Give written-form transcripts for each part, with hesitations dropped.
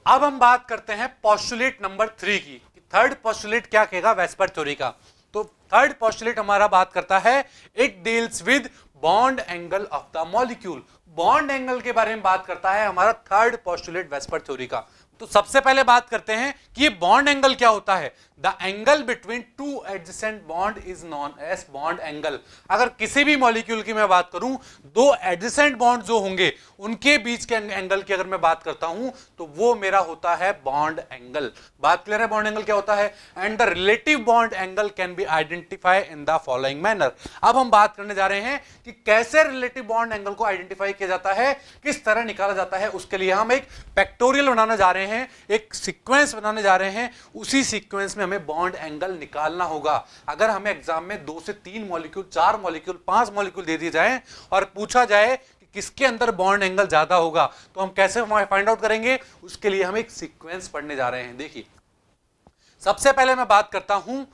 अब हम बात करते हैं पोस्टुलेट नंबर 3 की। थर्ड पोस्टुलेट क्या कहेगा वेस्पर थ्योरी का। तो थर्ड पोस्टुलेट हमारा बात करता है it deals with bond angle of the molecule. Bond angle के बारे में बात करता है हमारा थर्ड पोस्टुलेट वेस्पर थ्योरी का। तो सबसे पहले बात करते हैं कि ये बॉन्ड एंगल क्या होता है। The angle between two adjacent bond is known as bond angle. अगर किसी भी मॉलिक्यूल की मैं बात करूं, दो एडजेसेंट बॉन्ड जो होंगे उनके बीच के एंगल की अगर मैं बात करता हूं तो वो मेरा होता है बॉन्ड एंगल। बात क्लियर है बॉन्ड एंगल क्या होता है। And the relative bond angle can be identify in the following manner. अब हम बात करने जा रहे हैं कि कैसे रिलेटिव बॉन्ड एंगल को आइडेंटिफाई किया जाता है, किस तरह निकाला जाता है। उसके लिए हम एक फैक्टोरियल बनाने जा रहे हैं, एक सीक्वेंस बनाने जा रहे हैं। उसी सीक्वेंस में हमें बॉन्ड एंगल निकालना होगा। अगर हमें एग्जाम में 2 से 3 मॉलिक्यूल, 4 मॉलिक्यूल, 5 मॉलिक्यूल दे दिए जाए और पूछा जाए कि किसके अंदर बॉन्ड एंगल ज्यादा होगा, तो हम कैसे फाइंड आउट करेंगे। उसके लिए हम एक सीक्वेंस पढ़ने जा रहे हैं। देखिए सबसे पहले मैं बात करता हूं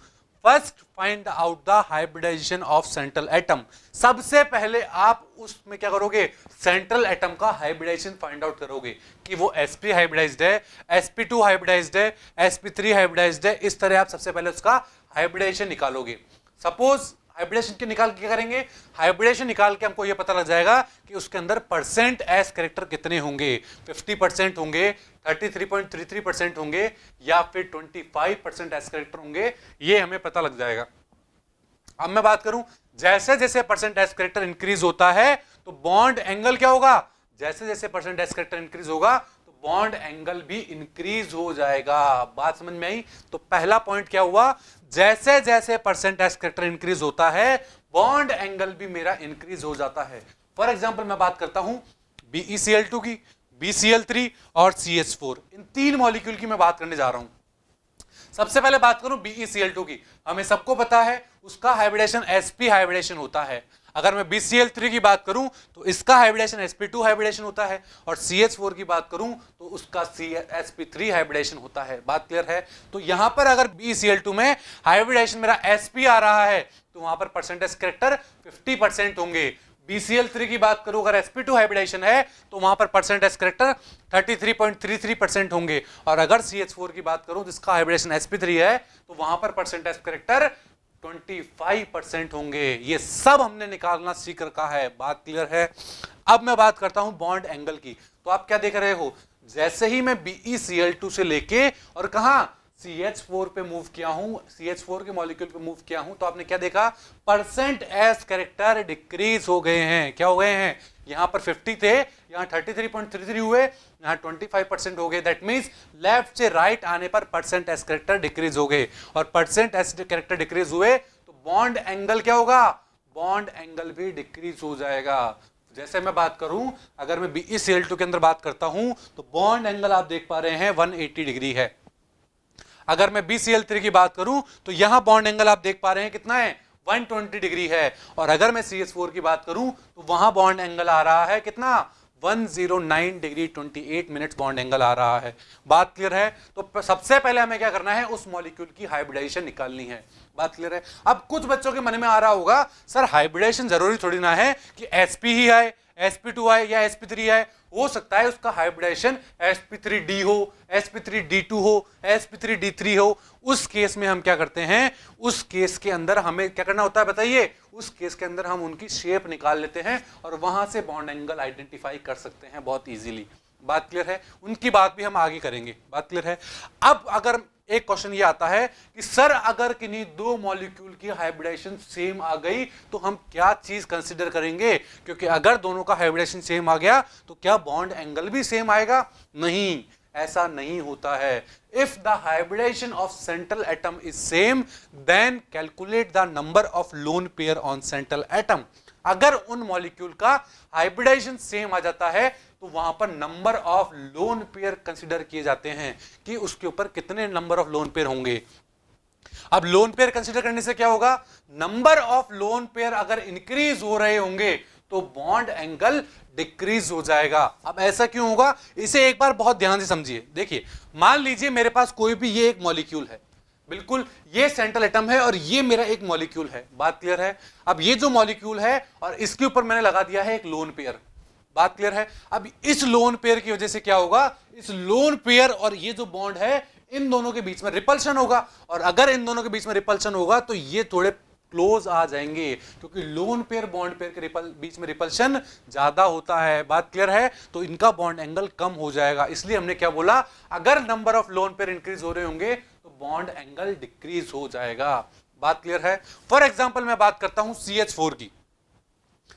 first find out the hybridisation of central atom. सबसे पहले आप उसमें क्या करोगे, सेंट्रल एटम का हाइब्रिडाइजेशन फाइंड आउट करोगे कि वो sp हाइब्रिडाइज्ड है, sp2 हाइब्रिडाइज्ड है, sp3 हाइब्रिडाइज्ड है। इस तरह आप सबसे पहले उसका हाइब्रिडाइजेशन निकालोगे। सपोज हाइब्रिडेशन के निकाल के क्या करेंगे, हाइब्रिडेशन निकाल के हमको ये पता लग जाएगा कि उसके अंदर परसेंट एस कैरेक्टर कितने होंगे। 50% होंगे, 33.33% होंगे, या फिर 25% एस कैरेक्टर होंगे, ये हमें पता लग जाएगा। अब मैं बात करूं, जैसे जैसे परसेंट एस कैरेक्टर इंक्रीज होता है तो बॉन्ड एंगल क्या होगा, जैसे जैसे परसेंट एस कैरेक्टर इंक्रीज होगा तो बॉन्ड एंगल भी इंक्रीज हो जाएगा। बात समझ में आई। तो पहला पॉइंट क्या हुआ, जैसे जैसे परसेंट एस कैरेक्टर इंक्रीज होता है बॉन्ड एंगल भी मेरा इंक्रीज हो जाता है। फॉर एग्जांपल मैं बात करता हूं BeCl2 की, BCl3 और CH4, इन 3 मॉलिक्यूल की मैं बात करने जा रहा हूं। सबसे पहले बात करूं BeCl2 की। हमें सबको पता है उसका हाइब्रिडेशन sp हाइब्रिडेशन होता है। अगर मैं BCl3 की बात करूं तो इसका हाइब्रिडेशन sp2 हाइब्रिडेशन होता है, और CH4 की बात करूं तो उसका sp3 हाइब्रिडेशन होता है। बात क्लियर है। तो यहां पर अगर BCl2 में हाइब्रिडेशन मेरा sp आ रहा है तो वहां पर परसेंटेज कैरेक्टर 50% होंगे। BCl3 की बात करूं अगर sp2 हाइब्रिडेशन है तो वहां पर परसेंटेज कैरेक्टर 33.33% होंगे, और अगर CH4 की बात करूं जिसका हाइब्रिडेशन sp3 है तो वहां पर परसेंटेज कैरेक्टर 25% होंगे। ये सब हमने निकालना सीख रखा है। बात क्लियर है। अब मैं बात करता हूं बॉन्ड एंगल की। तो आप क्या देख रहे हो, जैसे ही मैं BeCl2 से लेके और कहां CH4 पे मूव किया हूं, CH4 के मॉलिक्यूल पे मूव किया हूं, तो आपने क्या देखा, परसेंट एस कैरेक्टर डिक्रीज हो गए हैं। क्या हो गए हैं, यहां पर 50 थे, यहां 33.33 हुए, यहां 25% हो गए। दैट मींस लेफ्ट से राइट आने पर परसेंट एस कैरेक्टर डिक्रीज हो गए, और परसेंट एस कैरेक्टर डिक्रीज हुए तो बॉन्ड एंगल क्या होगा, बॉन्ड एंगल भी डिक्रीज हो जाएगा। जैसे मैं बात करूं, अगर मैं BeCl2 के अंदर बात करता हूं तो बॉन्ड एंगल आप देख पा रहे हैं 180 डिग्री है। अगर मैं BCl3 की बात करूं तो यहां बॉन्ड एंगल आप देख पा रहे हैं कितना है, 120 डिग्री है। और अगर मैं CH4 की बात करूं तो वहां बॉन्ड एंगल आ रहा है कितना, 109 डिग्री 28 मिनट्स बॉन्ड एंगल आ रहा है। बात क्लियर है। तो सबसे पहले हमें क्या करना है, उस मॉलिक्यूल की हाइब्रिडाइजेशन निकालनी है। बात क्लियर है। अब कुछ बच्चों के मन में आ रहा होगा, सर हाइब्रिडाइजेशन जरूरी थोड़ी ना है कि sp ही आए, sp2 आए या sp3 आए। हो सकता है उसका हाइब्रिडाइजेशन sp3d हो, sp3d2 हो, sp3d3 हो। उस केस में हम क्या करते हैं, उस केस के अंदर हमें क्या करना होता है बताइए, उस केस के अंदर हम उनकी शेप निकाल लेते हैं और वहां से बॉन्ड एंगल आइडेंटिफाई कर सकते हैं बहुत इजीली। बात क्लियर है। उनकी बात भी हम आगे करेंगे। बात क्लियर है। अब अगर एक क्वेश्चन ये आता है कि सर अगर किन्हीं 2 मॉलिक्यूल की हाइब्रिडेशन सेम आ गई तो हम क्या चीज कंसीडर करेंगे, क्योंकि अगर दोनों का हाइब्रिडेशन सेम आ गया तो क्या बॉन्ड एंगल भी सेम आएगा, नहीं, ऐसा नहीं होता है। If the hybridisation of central atom is same then calculate the number of lone pair on central atom. अगर उन मॉलिक्यूल का हाइब्रिडाइजेशन सेम आ जाता है तो वहां पर number of lone pair consider किए जाते हैं कि उसके ऊपर कितने नंबर ऑफ लोन पेयर होंगे। अब लोन पेयर कंसीडर करने से क्या होगा, नंबर ऑफ लोन पेयर अगर इंक्रीज हो रहे होंगे तो बॉन्ड एंगल डिक्रीज हो जाएगा। अब ऐसा क्यों होगा, इसे एक बार बहुत ध्यान से समझिए। देखिए मान लीजिए मेरे पास कोई भी ये एक मॉलिक्यूल है, बिल्कुल ये सेंट्रल एटम है और ये मेरा एक मॉलिक्यूल है। बात क्लियर है। अब ये जो मॉलिक्यूल है और इसके ऊपर मैंने लगा दिया है एक लोन पेयर, बात क्लियर है। अब इस लोन पेयर की वजह से क्या होगा, इस लोन पेयर और ये जो बॉन्ड है इन दोनों के बीच में रिपल्शन होगा, और अगर इन दोनों के बीच में रिपल्शन होगा तो ये थोड़े क्लोज आ जाएंगे, क्योंकि लोन पेयर बॉन्ड पेयर के बीच में रिपल्शन ज्यादा होता है। बात क्लियर है, तो इनका बॉन्ड एंगल कम हो जाएगा। इसलिए हमने क्या बोला, अगर number of lone pair increase हो रहे होंगे तो बॉन्ड एंगल डिक्रीज हो जाएगा। बात क्लियर है। फॉर एग्जाम्पल मैं बात करता हूं CH4 की।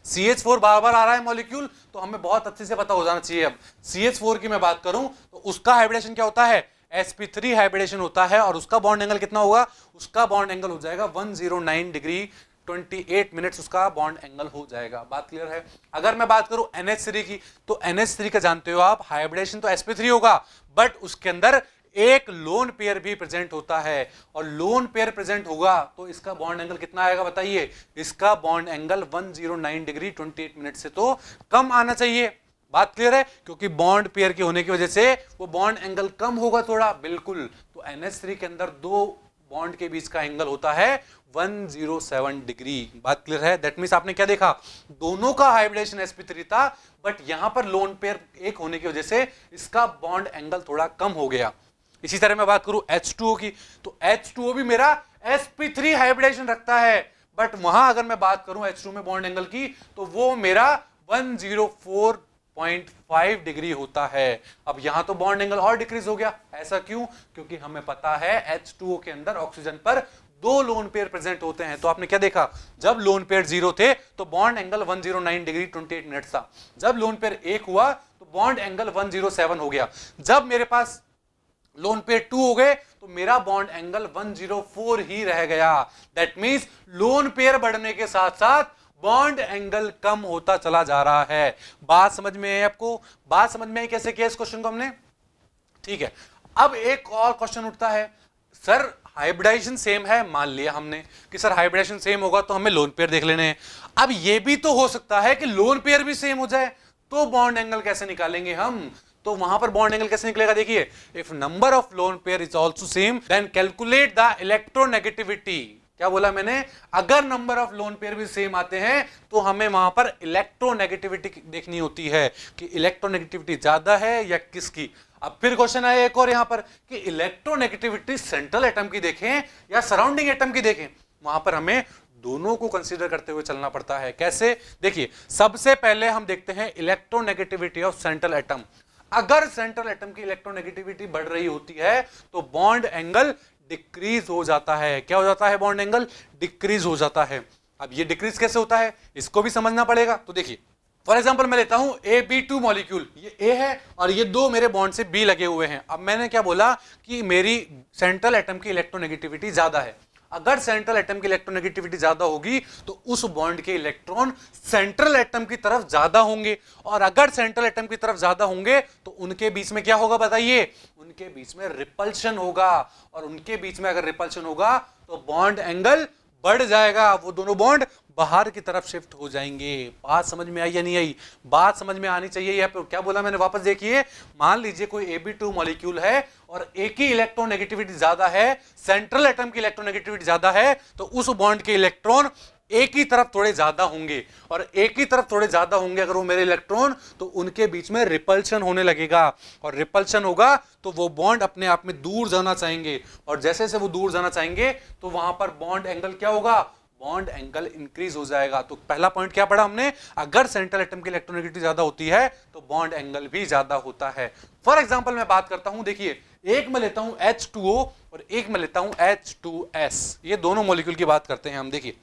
CH4 बार बार आ रहा है मॉलिक्यूल, तो हमें बहुत अच्छे से पता हो जाना चाहिए। अब CH4 की मैं बात करूं तो उसका हाइब्रिडेशन क्या होता है, sp3 हाइब्रिडेशन होता है, और उसका बॉन्ड एंगल कितना होगा, उसका बॉन्ड एंगल हो जाएगा 109 डिग्री 28 मिनट्स उसका बॉन्ड एंगल हो जाएगा। बात क्लियर है। अगर मैं बात करूं NH3 की, तो NH3 का जानते हो आप, हाइब्रिडेशन तो sp3 होगा, बट उसके अंदर एक लोन पेयर भी प्रेजेंट होता है, और लोन पेयर प्रेजेंट होगा तो इसका बॉन्ड एंगल कितना आएगा बताइए, इसका बॉन्ड एंगल 109 डिग्री 28 मिनट से तो कम आना चाहिए। बात क्लियर है, क्योंकि बॉन्ड पेयर के होने की वजह से वो बॉन्ड एंगल कम होगा थोड़ा, बिल्कुल। तो NH3 के अंदर दो बॉन्ड के बीच का एंगल होता है 107 डिग्री। बात क्लियर है। दैट मींस आपने क्या देखा, दोनों का हाइब्रिडेशन sp3 था, बट यहां पर लोन पेयर एक होने की वजह से इसका बॉन्ड एंगल थोड़ा कम हो गया। इसी तरह मैं बात करूं H2O की, तो H2O भी मेरा sp3 हाइब्रिडेशन रखता है, बट वहां अगर मैं बात करूं H2 में बॉन्ड एंगल की, तो वो मेरा 104.5 डिग्री होता है। अब यहां तो बॉन्ड एंगल और डिक्रीज हो गया। ऐसा क्यों, क्योंकि हमें पता है H2O के अंदर ऑक्सीजन पर दो लोन पेयर प्रेजेंट होते हैं। तो आपने क्या देखा, जब लोन पेयर 0 थे तो बॉन्ड एंगल 109 डिग्री 28 मिनट था, जब लोन पेयर 1 हुआ तो बॉन्ड एंगल 107 हो गया, जब मेरे पास लोन पेयर 2 हो गए तो मेरा बॉन्ड एंगल 104 ही रह गया। दैट मींस लोन पेयर बढ़ने के साथ साथ बॉन्ड एंगल कम होता चला जा रहा है। बात समझ में है आपको, बात समझ में आई कैसे किया इस क्वेश्चन को हमने, ठीक है। अब एक और क्वेश्चन उठता है, सर हाइब्रिडाइजेशन सेम है, मान लिया हमने कि सर हाइब्रिडाइजेशन सेम होगा तो हमें लोन पेयर देख लेने हैं। अब यह भी तो हो सकता है कि लोन पेयर भी सेम हो जाए, तो बॉन्ड एंगल कैसे निकालेंगे हम, तो वहां पर बॉन्ड एंगल कैसे निकलेगा, देखिए, if number of lone pair is also same then calculate the electronegativity. क्या बोला मैंने, अगर नंबर ऑफ लोन पेयर भी सेम आते हैं तो हमें वहां पर इलेक्ट्रोनेगेटिविटी देखनी होती है कि इलेक्ट्रोनेगेटिविटी ज्यादा है या किसकी। अब फिर क्वेश्चन आया एक और यहां पर कि इलेक्ट्रोनेगेटिविटी सेंट्रल एटम की देखें या सराउंडिंग एटम की देखें, वहां पर हमें दोनों को कंसीडर करते हुए चलना पड़ता है। कैसे, देखिए, सबसे पहले हम देखते हैं इलेक्ट्रोनेगेटिविटी ऑफ सेंट्रल एटम। अगर सेंट्रल एटम की इलेक्ट्रोनेगेटिविटी बढ़ रही होती है तो बॉन्ड एंगल डिक्रीज हो जाता है। क्या हो जाता है, बॉन्ड एंगल डिक्रीज हो जाता है। अब ये डिक्रीज कैसे होता है इसको भी समझना पड़ेगा। तो देखिए, फॉर एग्जांपल मैं लेता हूं AB2 मॉलिक्यूल, ये A है और ये दो मेरे बॉन्ड से B लगे हुए हैं। अब मैंने क्या बोला कि मेरी सेंट्रल एटम की इलेक्ट्रोनेगेटिविटी ज्यादा है। अगर सेंट्रल एटम की इलेक्ट्रोनेगेटिविटी ज्यादा होगी तो उस बॉन्ड के इलेक्ट्रॉन सेंट्रल एटम की तरफ ज्यादा होंगे, और अगर सेंट्रल एटम की तरफ ज्यादा होंगे तो उनके बीच में क्या होगा बताइए, उनके बीच में रिपल्शन होगा, और उनके बीच में अगर रिपल्शन होगा तो बॉन्ड एंगल बढ़ जाएगा, वो दोनों बॉन्ड बाहर की तरफ शिफ्ट हो जाएंगे। बात समझ में आई या नहीं आई, बात समझ में आनी चाहिए। या क्या बोला मैंने, वापस देखिए, मान लीजिए कोई AB2 मॉलिक्यूल है और एक ही इलेक्ट्रोनेगेटिविटी ज्यादा है, सेंट्रल एटम की इलेक्ट्रोनेगेटिविटी ज्यादा है, तो उस बॉन्ड के इलेक्ट्रॉन एक ही तरफ थोड़े ज्यादा होंगे, और एक ही तरफ थोड़े ज्यादा होंगे अगर वो मेरे इलेक्ट्रॉन, तो उनके बीच में रिपल्शन होने लगेगा, और रिपल्शन होगा तो वो बॉन्ड अपने आप में दूर जाना चाहेंगे, और जैसे जैसे वो दूर जाना चाहेंगे तो वहां पर बॉन्ड एंगल क्या होगा, बॉन्ड एंगल इंक्रीज हो जाएगा। तो पहला पॉइंट क्या पढ़ा हमने, अगर सेंट्रल एटम की इलेक्ट्रोनेगेटिविटी ज्यादा होती है तो बॉन्ड एंगल भी ज्यादा होता है। फॉर एग्जांपल मैं बात करता हूं, देखिए, एक मैं लेता हूं H2O और एक मैं लेता हूं H2S, ये दोनों मॉलिक्यूल की बात करते हैं हम। देखिए,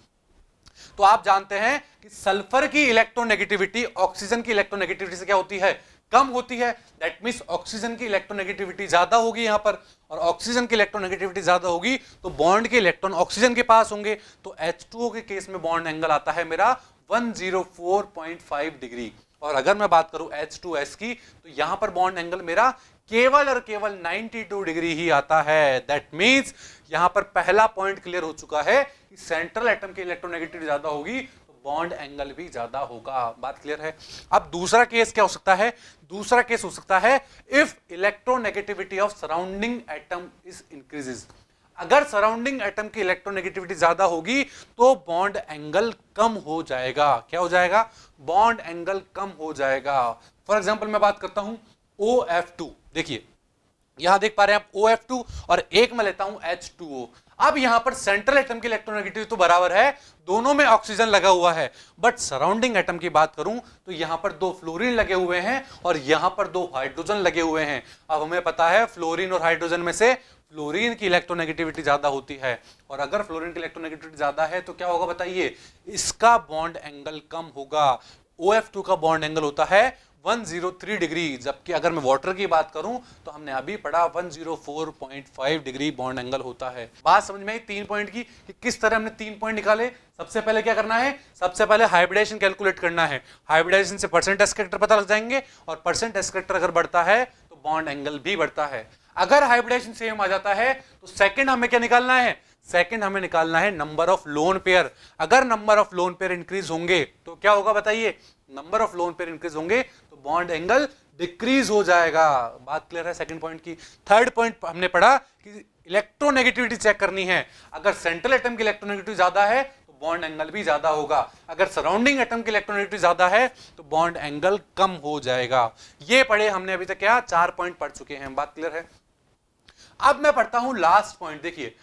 तो आप जानते हैं कि सल्फर की इलेक्ट्रोनेगेटिविटी ऑक्सीजन की इलेक्ट्रोनेगेटिविटी से क्या होती है, कम होती है। दैट मींस ऑक्सीजन की इलेक्ट्रोनेगेटिविटी ज्यादा होगी यहां पर, और ऑक्सीजन की इलेक्ट्रोनेगेटिविटी ज्यादा होगी तो बॉन्ड के इलेक्ट्रॉन ऑक्सीजन के पास होंगे। तो H2O के केस में बॉन्ड एंगल आता है मेरा 104.5 डिग्री, और अगर मैं बात करूं H2S की तो यहां पर बॉन्ड एंगल मेरा केवल और केवल 92 डिग्री ही आता है। दैट मींस यहां पर पहला पॉइंट क्लियर हो चुका है कि सेंट्रल एटम की इलेक्ट्रोनेगेटिविटी ज्यादा होगी तो बॉन्ड एंगल भी ज्यादा होगा। बात क्लियर है। अब दूसरा केस क्या हो सकता है, दूसरा केस हो सकता है if electronegativity of surrounding atom is increases. अगर सराउंडिंग एटम की इलेक्ट्रोनेगेटिविटी ज्यादा होगी तो बॉन्ड एंगल कम हो जाएगा। क्या हो जाएगा? बॉन्ड एंगल कम हो जाएगा। फॉर एग्जांपल मैं बात करता हूं OF2, देखिए यहां देख पा रहे हैं आप OF2 और एक मैं लेता हूं H2O। अब यहां पर सेंट्रल एटम की इलेक्ट्रोनेगेटिविटी तो बराबर है, दोनों में ऑक्सीजन लगा हुआ है, बट सराउंडिंग एटम की बात करूं तो यहां पर 2 फ्लोरीन लगे हुए हैं और यहां पर 2 हाइड्रोजन लगे हुए हैं। अब हमें पता है फ्लोरीन और हाइड्रोजन में से फ्लोरीन की इलेक्ट्रोनेगेटिविटी ज्यादा होती है, और अगर फ्लोरीन की इलेक्ट्रोनेगेटिविटी ज्यादा है तो क्या होगा बताइए? इसका बॉन्ड एंगल कम होगा। OF2 का बॉन्ड एंगल होता है 103 डिग्री, जबकि अगर मैं वाटर की बात करूं तो हमने अभी पढ़ा 104.5 डिग्री बॉन्ड एंगल होता है। बात समझ में आई 3 पॉइंट की कि किस तरह हमने 3 पॉइंट निकाले। सबसे पहले क्या करना है? सबसे पहले हाइब्रिडेशन कैलकुलेट करना है। हाइब्रिडेशन से परसेंट एस कैरेक्टर पता लग जाएंगे, और परसेंट एस कैरेक्टर अगर बढ़ता है तो बॉन्ड एंगल भी बढ़ता है। अगर हाइब्रिडेशन सेम आ जाता है तो सेकंड हमें क्या निकालना है? सेकंड हमें निकालना है नंबर ऑफ लोन पेयर। अगर number of lone pair increase होंगे तो क्या होगा बताइए? Number of lone pair increase होंगे तो बॉन्ड एंगल डिक्रीज हो जाएगा। बात क्लियर है सेकंड पॉइंट की। थर्ड पॉइंट हमने पढ़ा कि इलेक्ट्रोनेगेटिविटी चेक करनी है। अगर सेंट्रल एटम की इलेक्ट्रोनेगेटिविटी ज्यादा है तो बॉन्ड एंगल भी ज्यादा होगा, अगर सराउंडिंग एटम की इलेक्ट्रोनेगेटिविटी ज्यादा है तो बॉन्ड एंगल कम हो जाएगा। ये पढ़े हमने अभी तक, क्या 4 पॉइंट पढ़ चुके हैं। बात क्लियर है? अब मैं पढ़ता हूं लास्ट पॉइंट। देखिए,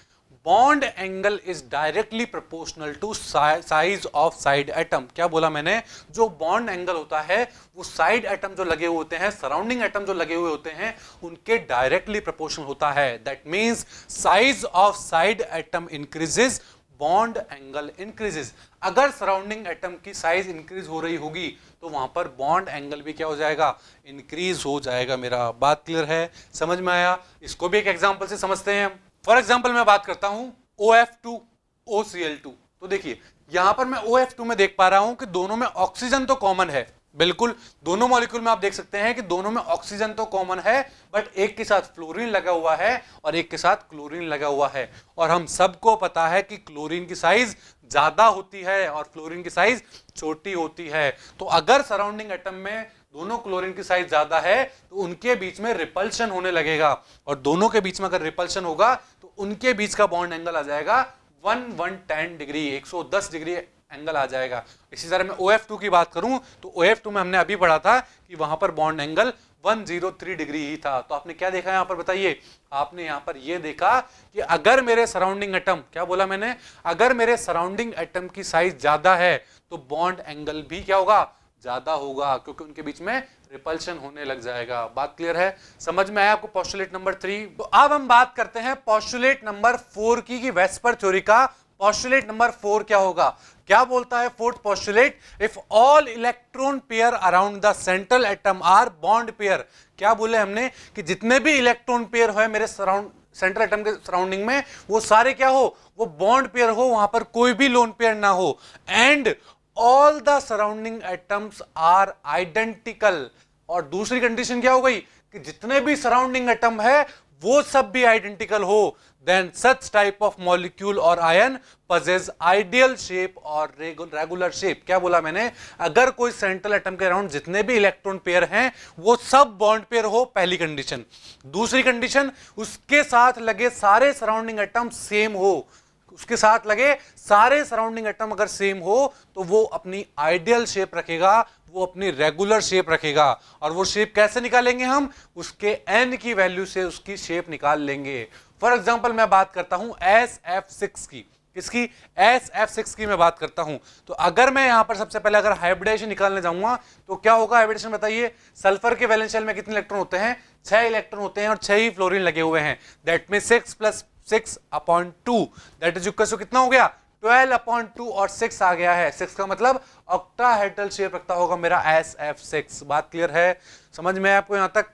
bond angle is directly proportional to size of side atom. क्या बोला मैंने? जो बॉन्ड एंगल होता है वो साइड एटम जो लगे हुए होते हैं, सराउंडिंग एटम जो लगे हुए होते हैं, उनके डायरेक्टली प्रोपोर्शनल होता है। That means size of side atom increases, bond angle increases. अगर सराउंडिंग एटम की साइज इंक्रीज हो रही होगी तो वहां पर बॉन्ड एंगल भी क्या हो जाएगा? इंक्रीज हो जाएगा। मेरा बात क्लियर है? समझ में आया? इसको भी एक एग्जांपल से समझते हैं हम। फॉर एग्जाम्पल मैं बात करता हूं OF2 OCl2। तो देखिए यहां पर मैं OF2 में देख पा रहा हूं कि दोनों में ऑक्सीजन तो कॉमन है, बिल्कुल दोनों मॉलिक्यूल में आप देख सकते हैं कि दोनों में ऑक्सीजन तो कॉमन है, बट एक के साथ फ्लोरीन लगा हुआ है और एक के साथ क्लोरीन लगा हुआ है। और हम सबको पता है कि क्लोरीन की साइज ज्यादा होती है और फ्लोरीन की साइज छोटी होती है। तो अगर सराउंडिंग एटम में दोनों क्लोरीन की साइज ज्यादा है तो उनके बीच में रिपल्शन होने लगेगा, और दोनों के बीच में अगर रिपल्शन होगा तो उनके बीच का बॉन्ड एंगल आ जाएगा 110 डिग्री, 110 डिग्री एंगल आ जाएगा। इसी तरह मैं OF2 की बात करूं तो OF2 में हमने अभी पढ़ा था कि वहां पर बॉन्ड एंगल 103 डिग्री ही था। तो आपने क्या देखा यहां पर बताइए? आपने यहां पर यह देखा कि अगर मेरे सराउंडिंग एटम, क्या बोला मैंने? अगर मेरे सराउंडिंग एटम की साइज ज्यादा है तो बॉन्ड एंगल भी क्या होगा? ज्यादा होगा, क्योंकि उनके बीच में रिपल्शन होने लग जाएगा। बात क्लियर है? समझ में आया आपको पोस्टुलेट नंबर 3? तो अब हम बात करते हैं पोस्टुलेट नंबर 4 की, कि वेस्पर थ्योरी का पोस्टुलेट नंबर 4 क्या होगा? क्या बोलता है fourth postulate? If all electron pair around the central atom are bond pair. क्या बोले हमने? कि जितने भी इलेक्ट्रॉन पेयर है मेरे सेंट्रल एटम के सराउंडिंग में, वो सारे क्या हो? वो बॉन्ड पेयर हो, वहां पर कोई भी लोन पेयर ना हो। And all the surrounding atoms are identical. और दूसरी कंडीशन क्या हो गई? कि जितने भी सराउंडिंग एटम है वो सब भी आइडेंटिकल हो, then such type of molecule और आयन पजेस आइडियल शेप और रेगुलर शेप। क्या बोला मैंने? अगर कोई सेंट्रल एटम के अराउंड जितने भी इलेक्ट्रॉन पेयर हैं वो सब बॉन्ड पेयर हो, पहली कंडीशन। दूसरी कंडीशन, उसके साथ लगे सारे सराउंडिंग एटम सेम हो। उसके साथ लगे सारे सराउंडिंग एटम अगर सेम हो तो वो अपनी आइडियल शेप रखेगा, वो अपनी रेगुलर शेप रखेगा। और वो शेप कैसे निकालेंगे हम? उसके n की वैल्यू से उसकी शेप निकाल लेंगे। फॉर एग्जांपल मैं बात करता हूं SF6 की। किसकी? SF6 की मैं बात करता हूं। तो अगर मैं यहां पर सबसे पहले अगर हाइब्रिडेशन निकालने जाऊंगा तो क्या होगा हाइब्रिडेशन बताइए? सल्फर के वैलेंस शेल में कितने इलेक्ट्रॉन होते हैं? 6 इलेक्ट्रॉन होते हैं और 6 ही फ्लोरीन लगे हुए हैं। That means 6 + 6/2 that is equal to कितना हो गया? 12/2 और 6 आ गया है। 6 का मतलब ऑक्टाहेड्रल शेप रखता होगा मेरा SF6। बात क्लियर है? समझ में आपको यहां तक?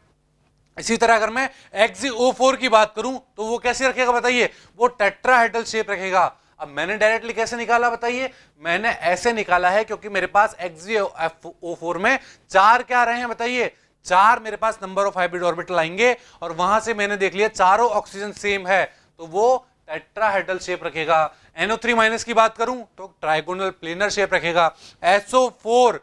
इसी तरह अगर मैं XeO4 की बात करूं तो वो कैसे रखेगा बताइए? वो टेट्राहेड्रल शेप रखेगा। अब मैंने डायरेक्टली कैसे निकाला बताइए? मैंने ऐसे निकाला है क्योंकि मेरे पास XeO4 में 4 क्या रहे हैं बताइए? 4 मेरे पास नंबर ऑफ हाइब्रिड ऑर्बिटल आएंगे, और वहां से मैंने देख लिया चारों ऑक्सीजन सेम है तो वो टेट्राहेड्रल शेप रखेगा। NO3- की बात करूं तो ट्राइगोनल प्लेनर शेप रखेगा। SO4-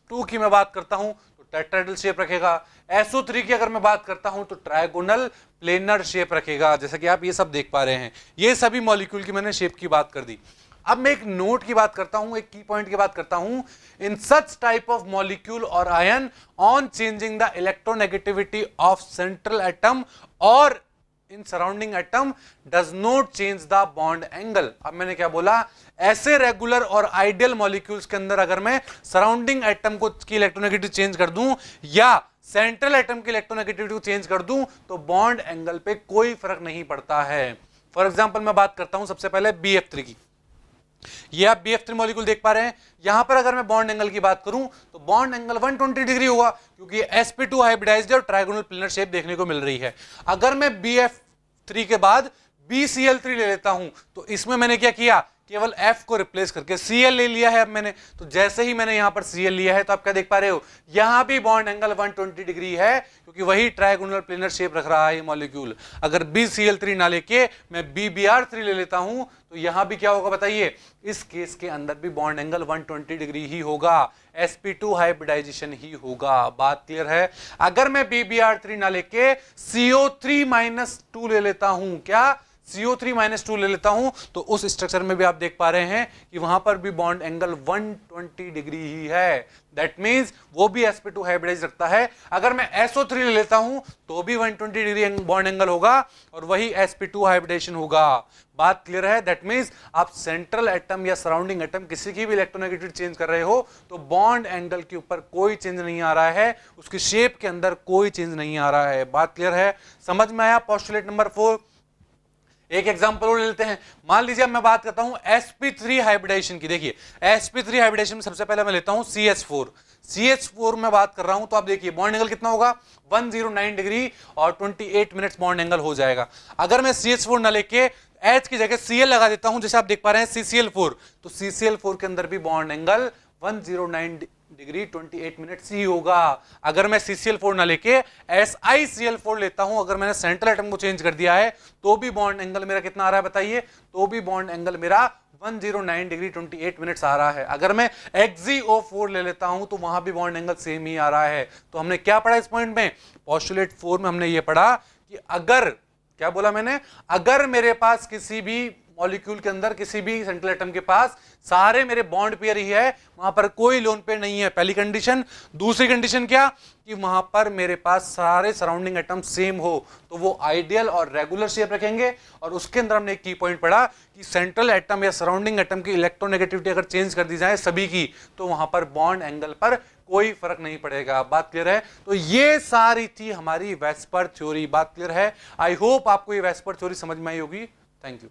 2 की मैं बात करता हूं तो टेट्राहेड्रल शेप रखेगा। SO3 की अगर मैं बात करता हूं तो ट्रायगोनल प्लेनर शेप रखेगा, जैसा कि आप ये सब देख पा रहे हैं। ये सभी मॉलिक्यूल की मैंने शेप की बात कर दी। अब मैं एक नोट की बात करता हूं, एक की पॉइंट की बात करता हूं। In such type of molecule और ion on changing the electronegativity of central atom और in surrounding atom does not change the bond angle. अब मैंने क्या बोला, ऐसे रेगुलर और आइडियल मॉलिक्यूल्स के अंदर अगर मैं सराउंडिंग एटम को की इलेक्ट्रोनेगेटिविटी चेंज कर दूं या सेंट्रल एटम की इलेक्ट्रोनेगेटिविटी को चेंज कर दूं तो बॉन्ड एंगल पे कोई फर्क नहीं पड़ता है। फॉर एग्जांपल मैं बात करता हूं सबसे पहले BF3 की। ये आप BF3 मॉलिक्यूल देख पा रहे हैं। यहां पर अगर मैं बॉन्ड एंगल की बात करूं तो बॉन्ड एंगल 120 डिग्री होगा, क्योंकि sp2 हाइब्रिडाइज्ड और ट्रायगोनल प्लेनर शेप देखने को मिल रही है। अगर मैं BF3 के बाद BCl3 ले लेता हूं तो इसमें मैंने क्या किया, केवल F को रिप्लेस करके Cl ले लिया है। अब मैंने तो जैसे ही मैंने यहां पर Cl लिया है तो आप क्या देख पा रहे हो, यहां भी बॉन्ड एंगल 120 डिग्री है, क्योंकि वही ट्रायगोनल प्लेनर शेप रख रहा है ये मॉलिक्यूल। अगर BCl3 ना लेके मैं BBr3 ले लेता हूं तो यहां भी क्या होगा बताइए, इस केस के अंदर भी बॉन्ड एंगल 120 डिग्री ही होगा, sp2 हाइब्रिडाइजेशन ही होगा। बात क्लियर है। अगर मैं BBr3 ना लेके CO3-2 ले लेता हूं, क्या CO3-2 ले लेता हूं तो उस स्ट्रक्चर में भी आप देख पा रहे हैं कि वहां पर भी बॉन्ड एंगल 120 डिग्री ही है। दैट मींस वो भी sp2 हाइब्रिडाइज रखता है। अगर मैं SO3 ले लेता हूं तो भी 120 डिग्री बॉन्ड एंगल होगा और वही sp2 हाइब्रिडेशन होगा। बात क्लियर है। दैट मींस आप सेंट्रल एटम या सराउंडिंग एटम किसी की भी इलेक्ट्रोनेगेटिविटी चेंज कर रहे हो तो बॉन्ड एंगल के ऊपर कोई चेंज नहीं आ रहा है, उसकी शेप के अंदर कोई चेंज नहीं आ रहा है। बात क्लियर है, समझ में आया पोस्टुलेट नंबर 4। एक एग्जांपल और लेते हैं। मान लीजिए अब मैं बात करता हूं sp3 हाइब्रिडेशन की। देखिए sp3 हाइब्रिडेशन में सबसे पहले मैं लेता हूं CH4 में बात कर रहा हूं तो आप देखिए बॉन्ड एंगल कितना होगा, 109 डिग्री और 28 मिनट्स बॉन्ड एंगल हो जाएगा। अगर मैं CH4 ना लेके H की जगह Cl लगा देता हूं, जैसे आप देख पा रहे हैं CCl4, तो CCl4 के अंदर भी बॉन्ड एंगल 109 डिग्री 28 मिनट्स ही होगा। अगर मैं CCl4 ना लेके SiCl4 लेता हूं, अगर मैंने सेंट्रल एटम को चेंज कर दिया है तो भी बॉन्ड एंगल मेरा कितना आ रहा है बताइए, तो भी बॉन्ड एंगल मेरा 109 डिग्री 28 मिनट्स आ रहा है। अगर मैं XeO4 ले लेता हूं तो वहां भी बॉन्ड एंगल सेम ही आ रहा है। तो हमने क्या पढ़ा इस पॉइंट में, पोस्टुलेट 4 में हमने ये पढ़ा कि अगर, क्या बोला मैंने, अगर मेरे पास किसी भी मॉलिक्यूल के अंदर किसी भी सेंट्रल एटम के पास सारे मेरे बॉन्ड पेयर ही है, वहां पर कोई लोन पेयर नहीं है, पहली कंडीशन। दूसरी कंडीशन क्या, कि वहां पर मेरे पास सारे सराउंडिंग एटम सेम हो तो वो आइडियल और रेगुलर शेप रखेंगे। और उसके अंदर हमने एक की पॉइंट पढ़ा कि सेंट्रल एटम या सराउंडिंग एटम की इलेक्ट्रोनेगेटिविटी अगर चेंज कर दी जाए सभी की, तो वहां पर बॉन्ड एंगल पर कोई फर्क नहीं पड़ेगा। बात क्लियर है। तो ये सारी थी हमारी वेस्पर थ्योरी। बात क्लियर है। आई होप आपको ये वेस्पर थ्योरी समझ में आई होगी। Thank you.